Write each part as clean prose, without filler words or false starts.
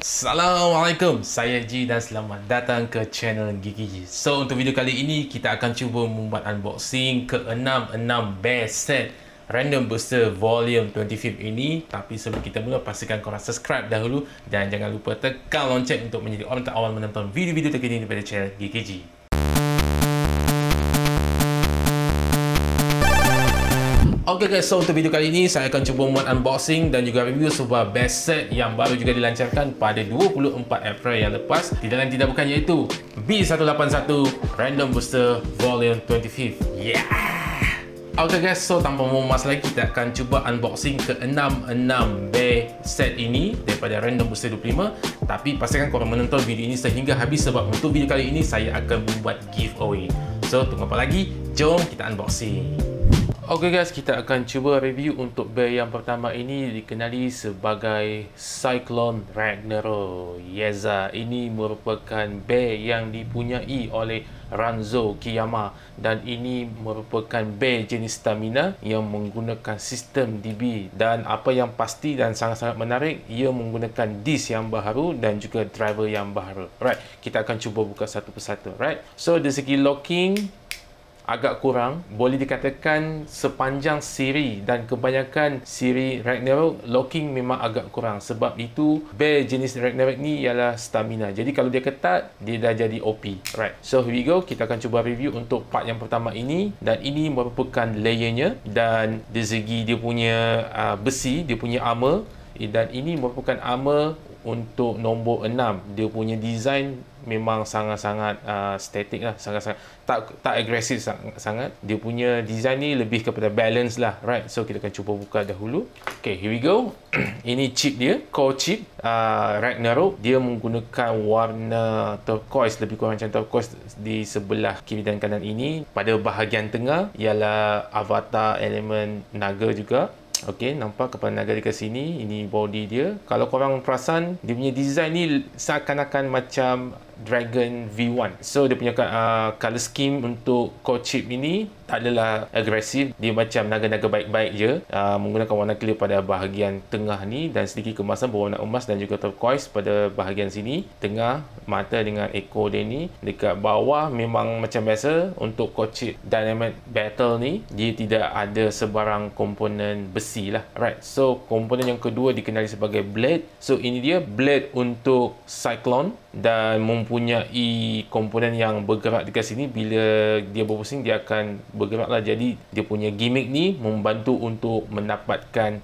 Assalamualaikum, saya G dan selamat datang ke channel Gigi G. So, untuk video kali ini kita akan cuba membuat unboxing ke-6 best set Random Booster Volume 25 ini. Tapi sebelum kita mula, pastikan korang subscribe dahulu dan jangan lupa tekan lonceng untuk menjadi orang terawal menonton video-video terkini daripada channel Gigi G. Okay guys, so untuk video kali ini saya akan cuba membuat unboxing dan juga review sebuah best set yang baru juga dilancarkan pada 24 April yang lepas. Tidak lain tidak bukan iaitu B181 Random Booster Volume 25. Yeah! Okay guys, so tanpa memas lagi kita akan cuba unboxing ke-6 best set ini daripada Random Booster 25. Tapi pastikan korang menonton video ini sehingga habis sebab untuk video kali ini saya akan membuat giveaway. So tunggu apa lagi? Jom kita unboxing. Okay guys, kita akan cuba review untuk bear yang pertama ini, dikenali sebagai Cyclone Ragnarok. Yeza, ini merupakan bear yang dipunyai oleh Ranzo Kiyama dan ini merupakan bear jenis stamina yang menggunakan sistem DB, dan apa yang pasti dan sangat-sangat menarik, ia menggunakan disk yang baharu dan juga driver yang baharu. Right, kita akan cuba buka satu persatu. Right, so dari segi locking agak kurang, boleh dikatakan sepanjang siri dan kebanyakan siri Ragnarok locking memang agak kurang. Sebab itu bear jenis Ragnarok ni ialah stamina, jadi kalau dia ketat dia dah jadi OP. Right, so here we go. Kita akan cuba review untuk part yang pertama ini, dan ini merupakan layernya dan dari segi dia punya besi, dia punya armor, dan ini merupakan armor untuk nombor 6. Dia punya design memang sangat-sangat static lah, sangat-sangat tak agresif sangat. Dia punya design ni lebih kepada balance lah. Right, so kita akan cuba buka dahulu. Okay, here we go. Ini chip dia, core chip Ragnarok. Dia menggunakan warna turquoise, lebih kurang macam turquoise di sebelah kiri dan kanan ini. Pada bahagian tengah ialah avatar elemen naga juga. Okey, nampak kepala naga dekat sini. Ini body dia. Kalau korang perasan, dia punya design ni seakan-akan macam Dragon V1. So dia punya color scheme untuk core chip ini tak adalah agresif. Dia macam naga-naga baik-baik je. Menggunakan warna clear pada bahagian tengah ni dan sedikit kemasan berwarna emas dan juga turquoise pada bahagian sini. Tengah mata dengan ekor dia ni. Dekat bawah memang macam biasa untuk core chip Dynamite Battle ni, dia tidak ada sebarang komponen besi lah. Right, so komponen yang kedua dikenali sebagai blade. So ini dia blade untuk Cyclone dan mempunyai komponen yang bergerak dekat sini. Bila dia berpusing dia akan bergerak lah. Jadi dia punya gimmick ni membantu untuk mendapatkan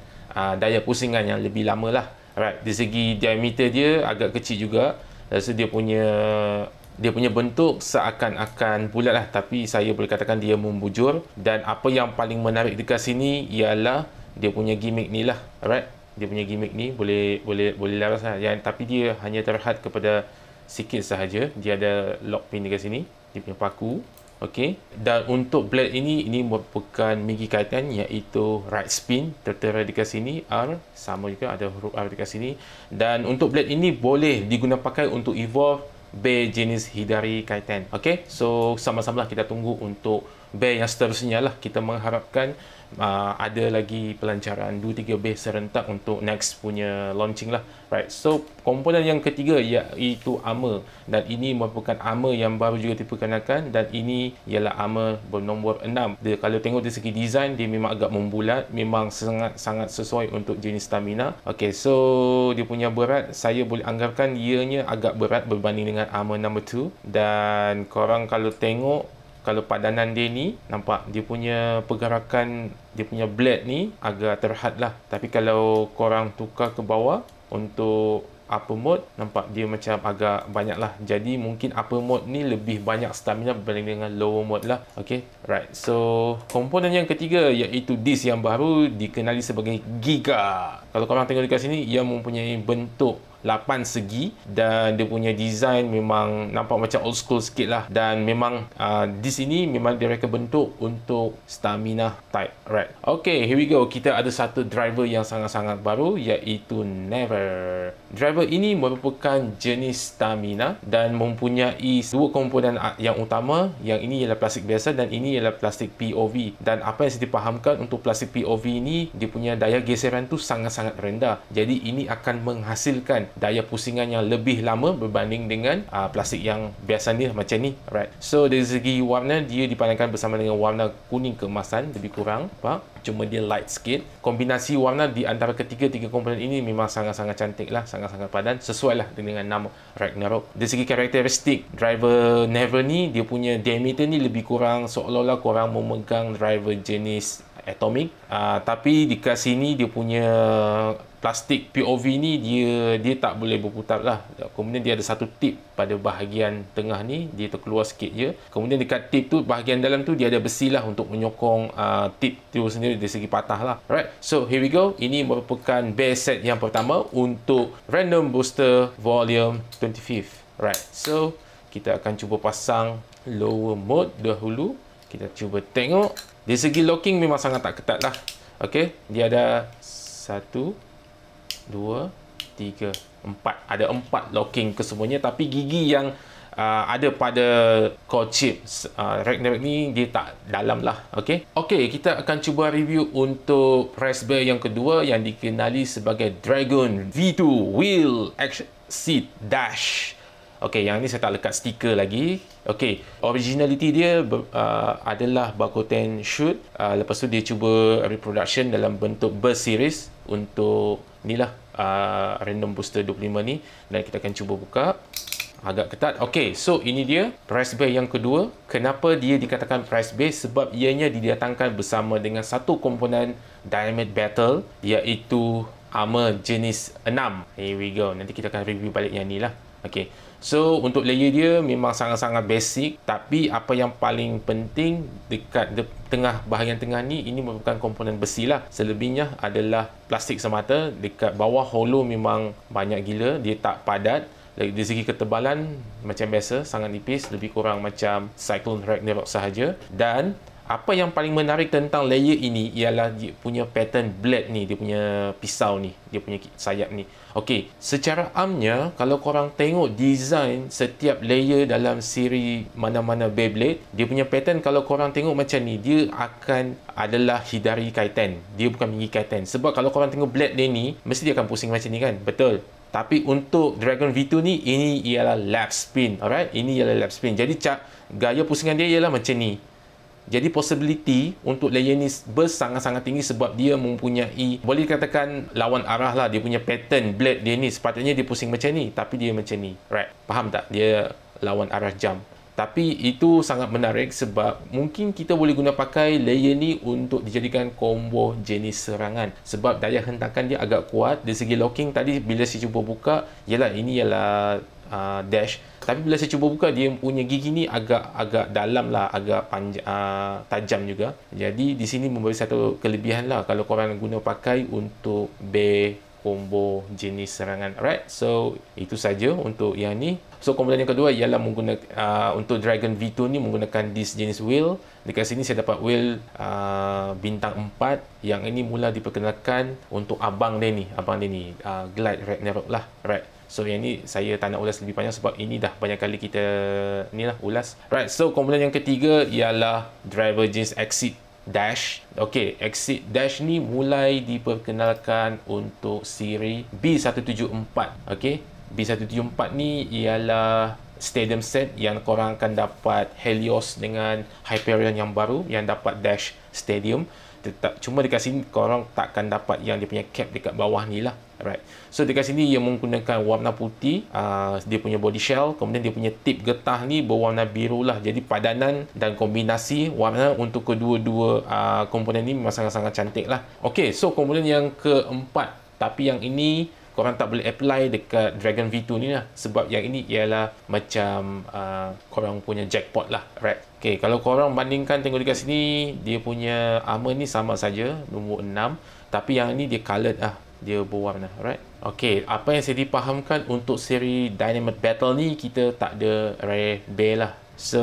daya pusingan yang lebih lama lah. Right, dari segi diameter dia agak kecil juga. So dia punya bentuk seakan-akan bulat lah, tapi saya boleh katakan dia membujur. Dan apa yang paling menarik dekat sini ialah dia punya gimmick ni lah. Right, dia punya gimmick ni boleh laras lah. Tapi dia hanya terhad kepada sikit sahaja. Dia ada lock pin dekat sini, dia punya paku. Okey, dan untuk blade ini merupakan migi kaitan, iaitu right spin, tertera dekat sini R, sama juga ada huruf R dekat sini. Dan untuk blade ini boleh digunakan pakai untuk evolve bear jenis Hidari Kaitan. Okey, so sama-sama lah kita tunggu untuk bear yang seterusnya lah. Kita mengharapkan ada lagi pelancaran 2-3 bear serentak untuk next punya launching lah. Right, so komponen yang ketiga iaitu armor, dan ini merupakan armor yang baru juga diperkenalkan, dan ini ialah armor bernombor 6. Dia, kalau tengok dari segi design, dia memang agak membulat, memang sangat sesuai untuk jenis stamina. Okey, so dia punya berat, saya boleh anggarkan ianya agak berat berbanding dengan armor number 2. Dan korang kalau tengok, kalau padanan dia ni, nampak dia punya pergerakan, dia punya blade ni agak terhad lah. Tapi kalau korang tukar ke bawah untuk upper mode, nampak dia macam agak banyak lah. Jadi mungkin upper mode ni lebih banyak stamina berbanding dengan lower mode lah. Okay, right, so komponen yang ketiga iaitu disk yang baru dikenali sebagai Giga. Kalau korang tengok dekat sini, ia mempunyai bentuk 8 segi dan dia punya design memang nampak macam old school sikit lah. Dan memang di sini memang direka bentuk untuk stamina type. Right, okay, here we go. Kita ada satu driver yang sangat-sangat baru, iaitu Never. Driver ini merupakan jenis stamina dan mempunyai dua komponen yang utama. Yang ini ialah plastik biasa dan ini ialah plastik POV. Dan apa yang saya dipahamkan untuk plastik POV ini, dia punya daya geseran tu sangat-sangat rendah. Jadi ini akan menghasilkan daya pusingan yang lebih lama berbanding dengan plastik yang biasa ni macam ni. Alright. So dari segi warna, dia dipadankan bersama dengan warna kuning keemasan lebih kurang, faham? Cuma dia light sikit. Kombinasi warna di antara tiga komponen ini memang sangat-sangat cantik lah, sangat-sangat padan, sesuai lah dengan nama Ragnarok. Dari segi karakteristik driver Never ni, dia punya diameter ni lebih kurang seolah-olah korang memegang driver jenis Atomic, tapi dekat sini dia punya plastik POV ni dia tak boleh berputar lah. Kemudian dia ada satu tip pada bahagian tengah ni, dia terkeluar sikit je. Kemudian dekat tip tu, bahagian dalam tu dia ada besi lah untuk menyokong tip tu sendiri dari segi patah lah. Alright, so here we go. Ini merupakan base set yang pertama untuk Random Booster Volume 25th. Alright, so kita akan cuba pasang lower mode dahulu. Kita cuba tengok. Dari segi locking memang sangat tak ketat lah. Okay, dia ada 1, 2, 3, 4. Ada 4 locking kesemuanya, tapi gigi yang ada pada core chip Ragnarok ni dia tak dalam lah. Okay, kita akan cuba review untuk Raspberry yang kedua yang dikenali sebagai Dragon V2 Wheel Exit Dash. Okay, yang ni saya tak lekat stiker lagi. Okay, originality dia adalah Bakoten shoot. Lepas tu dia cuba reproduction dalam bentuk burst series untuk ni lah Random Booster 25 ni. Dan kita akan cuba buka. Agak ketat. Okay, so ini dia Raspberry yang kedua. Kenapa dia dikatakan Raspberry? Sebab ianya didatangkan bersama dengan satu komponen Dynamite Battle, iaitu armor jenis 6. Here we go. Nanti kita akan review balik yang ni lah. Okay, so untuk layer dia memang sangat-sangat basic, tapi apa yang paling penting dekat tengah, bahagian tengah ni, ini merupakan komponen besi lah. Selebihnya adalah plastik semata. Dekat bawah hollow memang banyak gila, dia tak padat. Dari segi ketebalan macam biasa, sangat nipis, lebih kurang macam Cyclone Ragnarok sahaja. Dan apa yang paling menarik tentang layer ini ialah dia punya pattern blade ni, dia punya pisau ni, dia punya sayap ni. Okey, secara amnya kalau korang tengok design setiap layer dalam siri mana-mana Beyblade, dia punya pattern kalau korang tengok macam ni, dia akan adalah Hidari Kaiten. Dia bukan Migi Kaiten. Sebab kalau korang tengok blade dia ni, mesti dia akan pusing macam ni kan? Betul. Tapi untuk Dragon V2 ni, ini ialah lap spin. Alright, ini ialah lap spin. Jadi gaya pusingan dia ialah macam ni. Jadi possibility untuk layer ni burst sangat-sangat tinggi sebab dia mempunyai, boleh dikatakan lawan arah lah. Dia punya pattern blade dia ni, sepatutnya dia pusing macam ni, tapi dia macam ni. Right, faham tak? Dia lawan arah jam. Tapi itu sangat menarik sebab mungkin kita boleh guna pakai layer ni untuk dijadikan combo jenis serangan. Sebab daya hentakan dia agak kuat. Dari segi locking tadi bila saya cuba buka, ini ialah dash. Tapi bila saya cuba buka, dia punya gigi ni agak dalam lah, agak panjang, tajam juga. Jadi di sini memberi satu kelebihan lah kalau korang guna pakai untuk B combo jenis serangan. Alright, so itu saja untuk yang ni. So komponen yang kedua ialah menggunakan untuk Dragon V2 ni menggunakan disc jenis wheel. Dekat sini saya dapat wheel bintang 4. Yang ini mula diperkenalkan untuk abang dia ni, Glide Ragnarok lah. Alright, so yang ni saya tak nak ulas lebih panjang sebab ini dah banyak kali kita ni lah ulas. Right, so komponen yang ketiga ialah driver jenis Exit Dash. Okay, Exit Dash ni mulai diperkenalkan untuk siri B174. Okay, B174 ni ialah stadium set yang korang akan dapat Helios dengan Hyperion yang baru yang dapat Dash Stadium. Cuma dekat sini korang takkan dapat yang dia punya cap dekat bawah ni lah. Alright, so dekat sini dia menggunakan warna putih, dia punya body shell, kemudian dia punya tip getah ni berwarna biru lah. Jadi padanan dan kombinasi warna untuk kedua-dua komponen ni memang sangat-sangat cantik lah. Okay, so komponen yang keempat, tapi yang ini korang tak boleh apply dekat Dragon V2 ni lah, sebab yang ini ialah macam korang punya jackpot lah. Right, okay, kalau korang bandingkan tengok dekat sini, dia punya armor ni sama saja, nombor 6, tapi yang ini dia coloured lah, dia berwarna. Right, okay, apa yang saya dipahamkan untuk seri Dynamite Battle ni, kita tak ada rare bear lah. So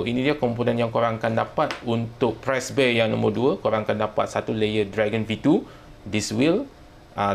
ini dia komponen yang korang akan dapat untuk price bear yang nombor 2. Korang akan dapat satu layer Dragon V2, this wheel,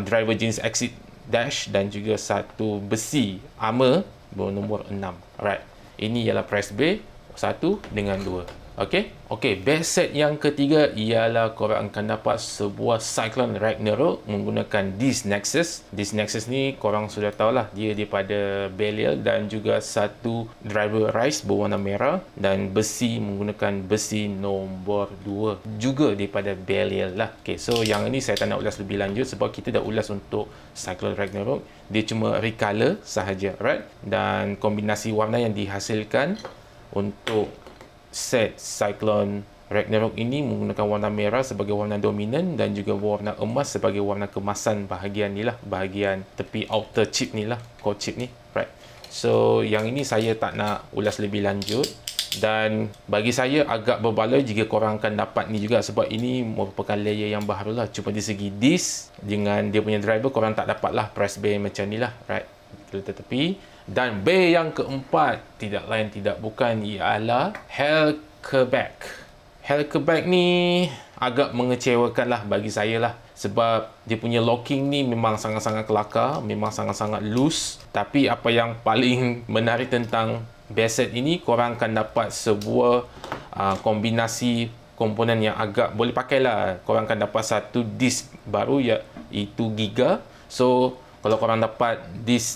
driver jenis Exit Dash, dan juga satu besi armor bernombor 6. Alright, ini ialah price B 1 dengan 2. Okey, base set yang ketiga ialah korang akan dapat sebuah Cyclone Ragnarok menggunakan Disc Nexus. Disc Nexus ni korang sudah tahulah, dia daripada Belial dan juga satu driver Rise berwarna merah dan besi menggunakan besi nombor 2 juga daripada Belial lah. Okey, so yang ini saya tak nak ulas lebih lanjut sebab kita dah ulas untuk Cyclone Ragnarok. Dia cuma recolor sahaja, right? Dan kombinasi warna yang dihasilkan untuk set Cyclone Ragnarok ini menggunakan warna merah sebagai warna dominan dan juga warna emas sebagai warna kemasan bahagian ni lah, bahagian tepi outer chip ni lah, core chip ni, right? So yang ini saya tak nak ulas lebih lanjut dan bagi saya agak berbaloi jika korang akan dapat ni juga sebab ini merupakan layer yang baru lah. Cuma di segi disc dengan dia punya driver korang tak dapat lah press bay macam ni lah, right? Tetapi dan B yang keempat tidak lain tidak bukan ialah Hellkeback. Hellkeback ni agak mengecewakan lah bagi saya lah sebab dia punya locking ni memang sangat-sangat kelakar, memang sangat-sangat loose. Tapi apa yang paling menarik tentang base set ini, korang akan dapat sebuah kombinasi komponen yang agak boleh pakai lah. Korang akan dapat satu disk baru iaitu Giga. So kalau korang dapat this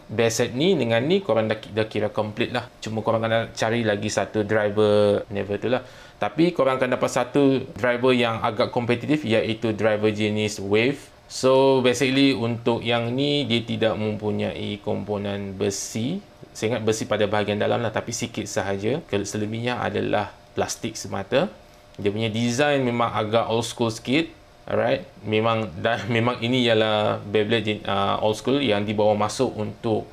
base set ni dengan ni, korang dah kira complete lah. Cuma korang kena cari lagi satu driver never tu lah. Tapi korang akan dapat satu driver yang agak kompetitif iaitu driver jenis Wave. So basically untuk yang ni dia tidak mempunyai komponen besi. Saya ingat besi pada bahagian dalam lah tapi sikit sahaja. Selebihnya adalah plastik semata. Dia punya design memang agak old school sikit. Alright, memang ini ialah Beyblade old school yang dibawa masuk untuk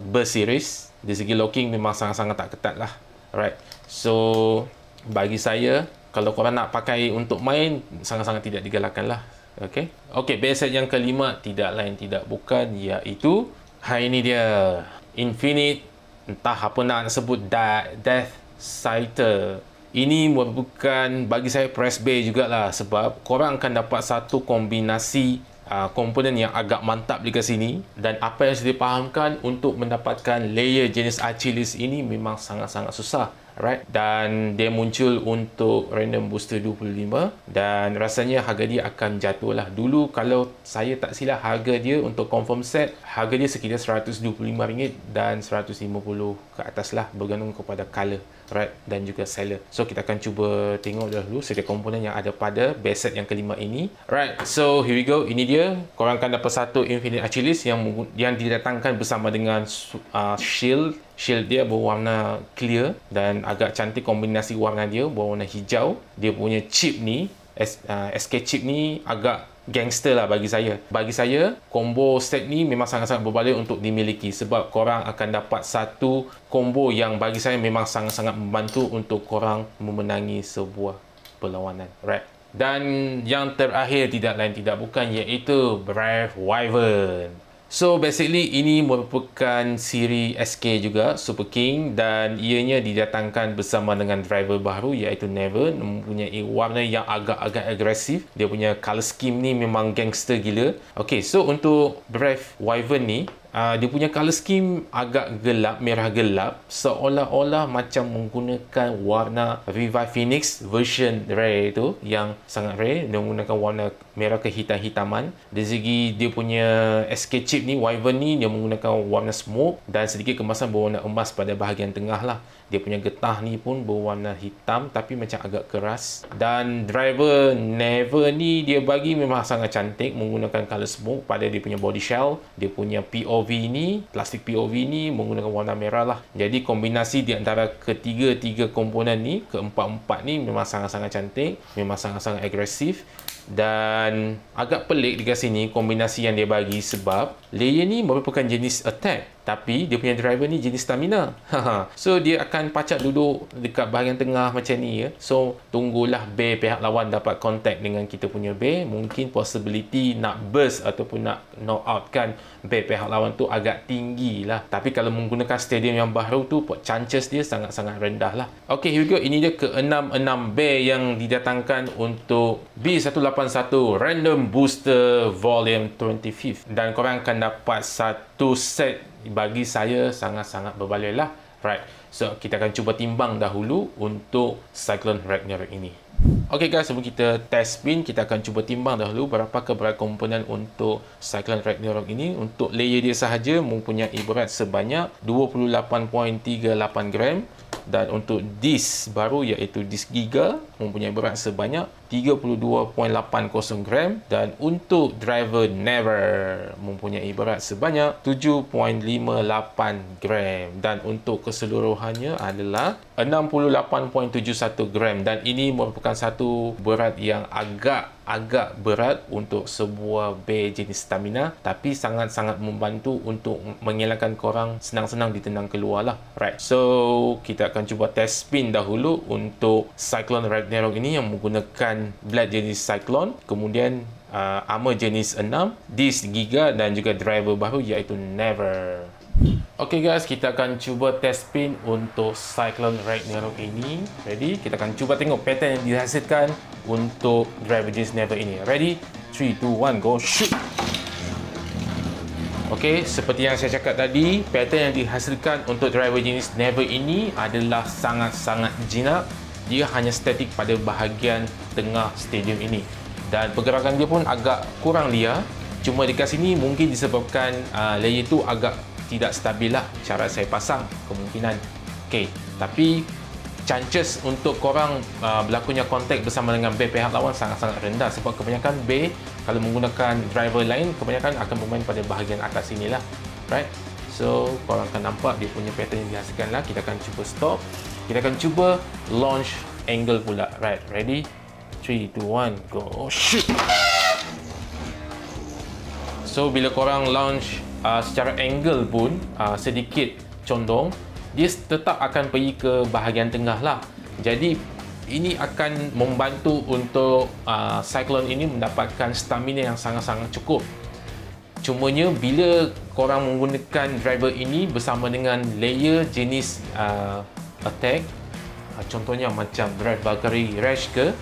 Burst series. Dari segi locking memang sangat-sangat tak ketat lah. Alright, so bagi saya kalau korang nak pakai untuk main sangat-sangat tidak digalakkan lah. Okay, base set yang kelima tidak lain tidak bukan iaitu ini dia Infinite, entah apa nak sebut, Death Scyther. Ini merupakan bagi saya press bay jugalah sebab korang akan dapat satu kombinasi komponen yang agak mantap dekat sini dan apa yang saya fahamkan untuk mendapatkan layer jenis Achilles ini memang sangat-sangat susah, right? Dan dia muncul untuk random booster 25 dan rasanya harga dia akan jatuh lah. Dulu kalau saya tak silap harga dia untuk confirm set, harga dia sekitar RM125 dan RM150 ke atas lah bergantung kepada color, right? Dan juga seller. So kita akan cuba tengok dahulu setiap komponen yang ada pada base set yang kelima ini. Right, so here we go. Ini dia. Korang akan dapat satu Infinite Achilles yang didatangkan bersama dengan shield. Shield dia berwarna clear dan agak cantik kombinasi warna dia berwarna hijau. Dia punya chip ni, SK chip ni agak gangster lah bagi saya. Bagi saya, combo set ni memang sangat-sangat berbaloi untuk dimiliki sebab korang akan dapat satu combo yang bagi saya memang sangat-sangat membantu untuk korang memenangi sebuah perlawanan. Right. Dan yang terakhir tidak lain tidak bukan iaitu Brave Wyvern. So basically ini merupakan siri SK juga, Super King, dan ianya didatangkan bersama dengan driver baru iaitu Never, mempunyai warna yang agak-agak agresif. Dia punya color scheme ni memang gangster gila. Okay, so untuk Brave Wyvern ni dia punya color scheme agak gelap, merah gelap, seolah-olah macam menggunakan warna Revive Phoenix version rare itu yang sangat rare. Dia menggunakan warna merah kehitam-hitaman. Dari segi dia punya SK chip ni, Wyvern ni, dia menggunakan warna smoke dan sedikit kemasan berwarna emas pada bahagian tengah lah. Dia punya getah ni pun berwarna hitam tapi macam agak keras. Dan driver Never ni dia bagi memang sangat cantik menggunakan color smoke pada dia punya body shell. Dia punya POV ni, plastik POV ni menggunakan warna merah lah. Jadi kombinasi di antara ketiga-tiga komponen ni, keempat-empat ni memang sangat-sangat cantik, memang sangat-sangat agresif. Dan agak pelik dekat sini kombinasi yang dia bagi sebab layer ni merupakan jenis attack tapi dia punya driver ni jenis stamina. So dia akan pacak duduk dekat bahagian tengah macam ni ya. So tunggulah bay pihak lawan dapat contact dengan kita punya bay, mungkin possibility nak burst ataupun nak knock out kan bay pihak lawan tu agak tinggi lah. Tapi kalau menggunakan stadium yang baru tu chances dia sangat-sangat rendah lah. Okay, here we go. Ini dia ke-6 bay yang didatangkan untuk B181 Random Booster Volume 25 dan korang akan dapat satu set bagi saya sangat-sangat berbaloi lah. Right. So kita akan cuba timbang dahulu untuk Cyclone Ragnarok ini. Okay guys, sebelum kita test spin, kita akan cuba timbang dahulu berapakah berat komponen untuk Cyclone Ragnarok ini. Untuk layer dia sahaja mempunyai berat sebanyak 28.38 gram. Dan untuk disk baru iaitu disk Giga mempunyai berat sebanyak 32.80 gram. Dan untuk driver Never mempunyai berat sebanyak 7.58 gram. Dan untuk keseluruhannya adalah 68.71 gram. Dan ini merupakan satu berat yang agak berat untuk sebuah bear jenis stamina, tapi sangat-sangat membantu untuk mengelakkan korang senang-senang ditendang keluar lah. Right, so kita akan cuba test spin dahulu untuk Cyclone Ragnarok ini yang menggunakan blade jenis Cyclone, kemudian armor jenis 6, disk Giga dan juga driver baru iaitu Never. Okay guys, kita akan cuba test spin untuk Cyclone Ragnarok ini. Ready? Kita akan cuba tengok pattern yang dihasilkan untuk driver jenis Never ini. Ready? 3, 2, 1, go shoot! Okay, seperti yang saya cakap tadi, pattern yang dihasilkan untuk driver jenis Never ini adalah sangat-sangat jinak. Dia hanya statik pada bahagian tengah stadium ini. Dan pergerakan dia pun agak kurang liar. Cuma dekat sini mungkin disebabkan layer tu agak tidak stabil lah cara saya pasang kemungkinan. Okay, tapi chances untuk korang berlakunya kontak bersama dengan bear pihak lawan sangat-sangat rendah sebab kebanyakan bear kalau menggunakan driver lain kebanyakan akan bermain pada bahagian atas sini lah. Right, so korang akan nampak dia punya pattern yang dihasilkan lah. Kita akan cuba stop, kita akan cuba launch angle pula. Right, ready? 3, 2, 1, go shoot! So bila korang launch secara angle pun sedikit condong, dia tetap akan pergi ke bahagian tengah lah. Jadi ini akan membantu untuk Cyclone ini mendapatkan stamina yang sangat-sangat cukup. Cumanya bila korang menggunakan driver ini bersama dengan layer jenis attack, contohnya macam Drive Valkyrie Rash ke,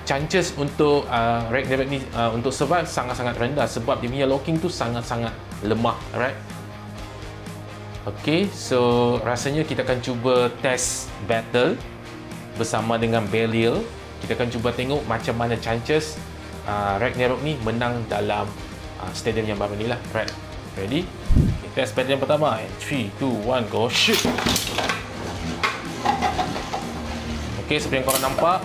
chances untuk Ragnarok ni untuk survive sangat-sangat rendah sebab dia punya locking tu sangat-sangat lemah. Alright. Okay, so rasanya kita akan cuba test battle bersama dengan Belial. Kita akan cuba tengok macam mana chances Ragnarok ni menang dalam stadium yang baru ni lah. Right, ready? Okay, test battle yang pertama. 3, 2, 1, go shoot! Okay, seperti yang korang nampak,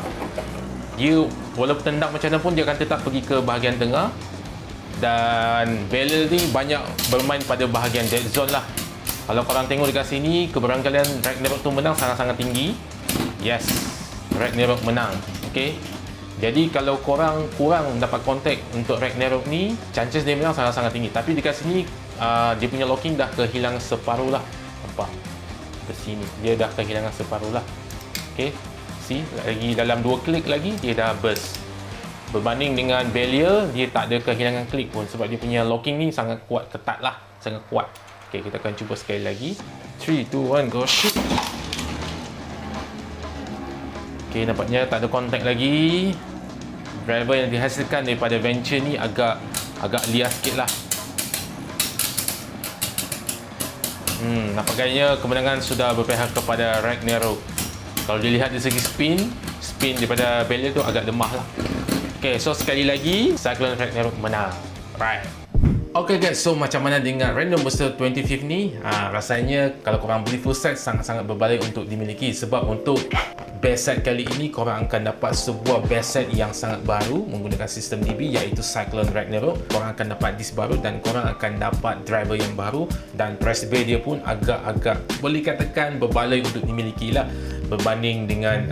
dia walaupun tendang macam mana pun dia akan tetap pergi ke bahagian tengah. Dan Belial ni banyak bermain pada bahagian dead zone lah. Kalau korang tengok dekat sini, keberangkalian Ragnarok tu menang sangat-sangat tinggi. Yes, Ragnarok menang. Okay, jadi kalau korang kurang dapat kontak untuk Ragnarok ni, chances dia menang sangat-sangat tinggi. Tapi dekat sini dia punya locking dah kehilangan separuh lah. Nampak? Ke sini dia dah kehilangan separuh lah. Okay, see, lagi dalam 2 klik lagi dia dah burst. Berbanding dengan Belial, dia tak ada kehilangan klik pun sebab dia punya locking ni sangat kuat, ketat lah, sangat kuat. Okay, kita akan cuba sekali lagi. 3, 2, 1, go shoot! Okay, nampaknya tak ada kontak lagi. Driver yang dihasilkan daripada Venture ni agak liar sikit lah. Nampaknya kemenangan sudah berpihak kepada Ragnarok. Kalau dilihat dari segi spin daripada Belial tu agak lemah lah. Okay, so sekali lagi Cyclone Ragnarok menang. Right. Okay guys, so macam mana dengan Random Booster 25th ni? Rasanya kalau korang beli full set sangat-sangat berbalik untuk dimiliki sebab untuk best set kali ini korang akan dapat sebuah best set yang sangat baru menggunakan sistem DB iaitu Cyclone Ragnarok. Korang akan dapat disk baru dan korang akan dapat driver yang baru dan press bay dia pun agak-agak boleh katakan berbaloi untuk dimiliki lah berbanding dengan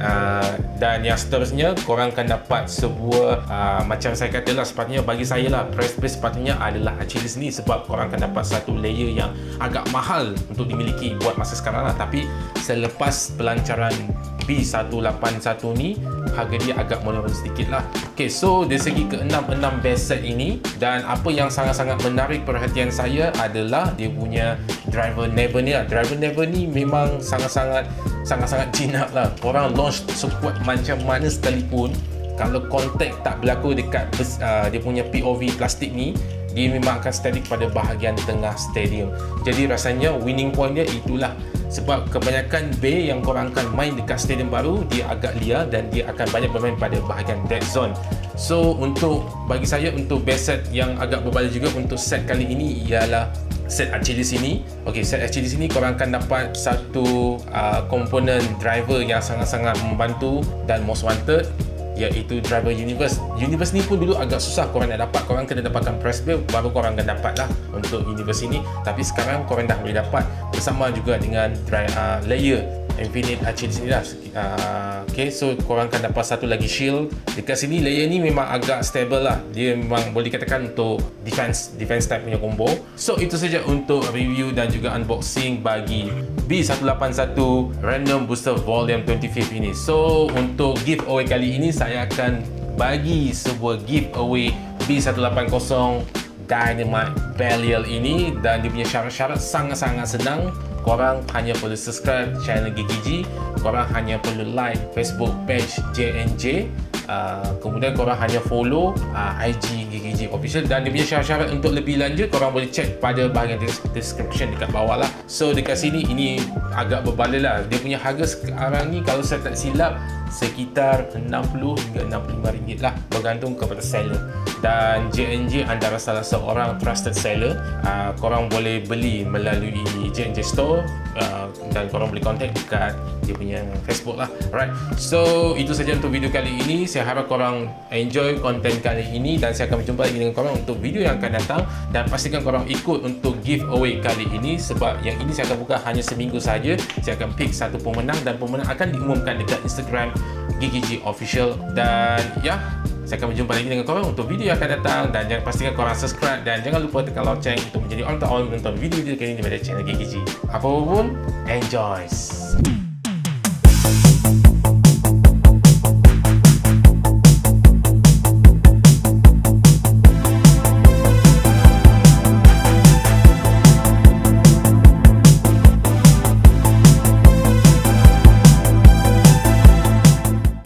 dan yang seterusnya korang akan dapat sebuah macam saya katalah, sepatutnya bagi saya lah press bay sepatutnya adalah Achilles ni sebab korang akan dapat satu layer yang agak mahal untuk dimiliki buat masa sekarang lah, tapi selepas pelancaran B181 ni harga dia agak menurun sedikit lah. Okay, so dari segi ke-6 best set ini, dan apa yang sangat-sangat menarik perhatian saya adalah dia punya driver Never ni lah. Driver Never ni memang sangat-sangat jinak lah. Korang launch sekuat macam mana sekalipun, kalau kontak tak berlaku dekat dia punya POV plastik ni, dia memang akan static pada bahagian tengah stadium. Jadi rasanya winning point dia itulah Sebab kebanyakan bay yang korang akan main dekat stadium baru, dia agak liar dan dia akan banyak bermain pada bahagian dead zone. So untuk bagi saya, untuk best set yang agak berbalik juga untuk set kali ini ialah set arcade di sini. Okey, set arcade di sini korang akan dapat satu komponen driver yang sangat-sangat membantu dan most wanted, iaitu driver universe. Universe ni pun dulu agak susah korang nak dapat, korang kena dapatkan press build baru korang akan dapat lah untuk universe ini. Tapi sekarang korang dah boleh dapat bersama juga dengan layer Infinite Arcade di sini lah. Okay, so korang akan dapat satu lagi shield dekat sini. Layer ni memang agak stable lah, dia memang boleh dikatakan untuk defense type punya combo. So itu saja untuk review dan juga unboxing bagi B181 Random Booster Volume 25 ini. So untuk giveaway kali ini, saya akan bagi sebuah giveaway B180 Dynamite Belial ini, dan dia punya syarat-syarat sangat-sangat senang. Korang hanya perlu subscribe channel GGG, korang hanya perlu like Facebook page JNJ, kemudian korang hanya follow IG GGG Official, dan dia punya syarat-syarat untuk lebih lanjut korang boleh check pada bahagian description dekat bawah lah. So dekat sini ini agak berbalik lah, dia punya harga sekarang ni kalau saya tak silap sekitar 60 hingga 65 ringgit lah, bergantung kepada seller. Dan JNJ antara salah seorang trusted seller, korang boleh beli melalui JNJ Store, dan korang boleh contact dekat dia punya Facebook lah. Alright, so itu saja untuk video kali ini. Saya harap korang enjoy konten kali ini, dan saya akan berjumpa lagi dengan korang untuk video yang akan datang. Dan pastikan korang ikut untuk giveaway kali ini, sebab yang ini saya akan buka hanya seminggu saja. Saya akan pick satu pemenang, dan pemenang akan diumumkan dekat Instagram GGG Official. Dan ya, saya akan berjumpa lagi dengan korang untuk video yang akan datang. Dan jangan pastikan korang subscribe, dan jangan lupa tekan lonceng untuk menjadi on to all menonton video-video kali ini daripada channel GGG. Apa pun, enjoy!